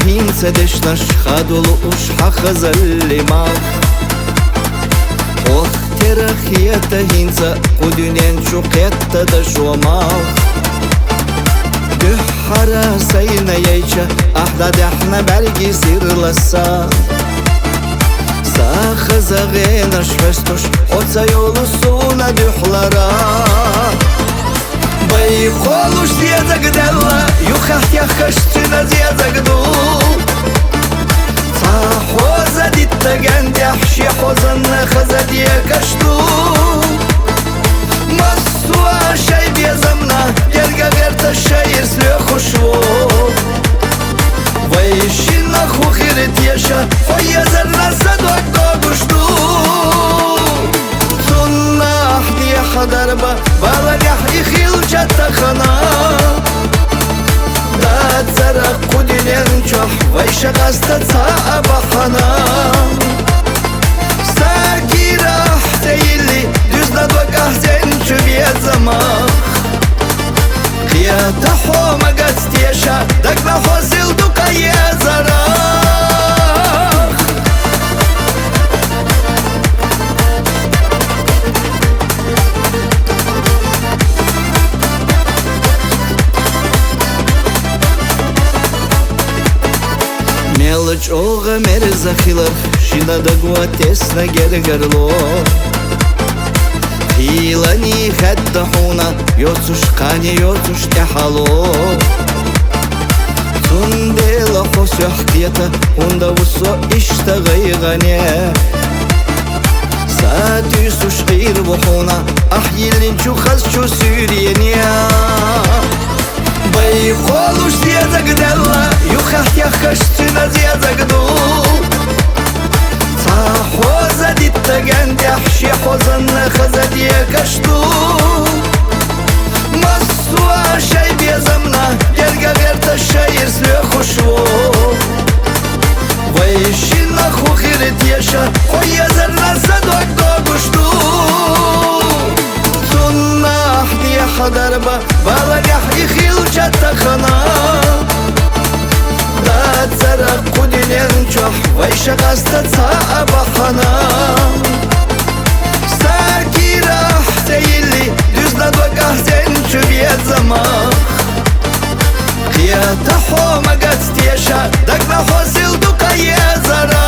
هينسى دشنش خادول وش حخز اللي معه ترخيته هينسى ودنيان شقيته دشو معه حرا سيلنا ييشا أحداد احنا برقي سير لسا ساخز غينش فستوش حوتسا يولو سونا دحلرا باي قولوش زيادك دلا يخحت يخشتنا زيادك دو صاحوزا دي التقان يحشي حوزنا خزا ديكشتو مصوا شي بيزمنا يلقى غيرت الشاير سلوخ شو ويشينا خو خيرت يشا ويزرنا صدوك دوغشتو صنع احدي حضربا بالغح يخيل جاتا خنا داد زرق قدين ينجح ويشا غاستا تصاعب حنا ساكي راح تيلي düzna bak ahzen çübiyet zaman Kıyata homa gazdiyeşa Dakla hozil duka yezara Мелочь оға мәрі захилар Шинада гуатесна гергарло Хилани хаддахуна Йоцуш қани йоцуш тяхало Тундела хосю хкета Унда вусо ишта ғайғане Сатюсуш ғир вухуна Ахилин чухаз чу сюрияния Бай холуш зиязак дела Юхах яхаштина зиязак ду صاحوزا دي التقان يحشي حوزنا خزا ديكشتو مصوا شي بيزمنا يلقى غيرت الشاير سلوخ شو ويشينا خو خيرت يشا ويزرنا صدوك دوغشتو صنع احدي حضربا بالغح يخيل جاتا خنا داد زرق قدين ينجح ويشا غاستا تصاعب حنا ساكي راح تيلي düzna bak ahzen çübiyet zaman Kıyata homa gazdiyeşa Dakla hozil duka yezara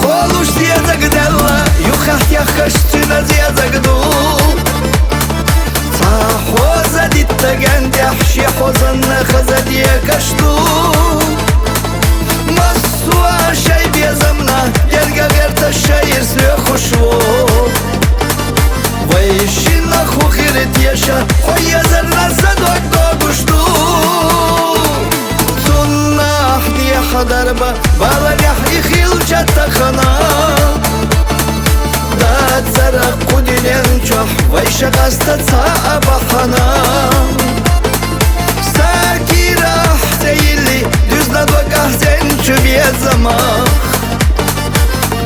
Холуш зиязак дела Юхах яхаштина зиязак ду Цахоза ди таган яхши хозанна хаза дiyekashtu Масуа шай безамна Ярга верта шайир слёху шву Вайшина хухирит яша Хоязарна задок догушту Суннах дия хадарба Балагах ихил جاتا خنا داد زرق قدين ينجح ويشا غاستا تصاعب حنا ساكي راح تيلي düzna bak ahzen çübiyet zaman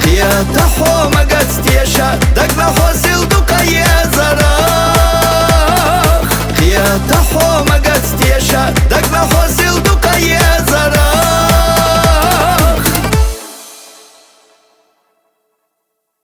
Kıyata homa gazdiyeşa Dakla hozil duka yezara Kıyata homa gazdiyeşa Dakla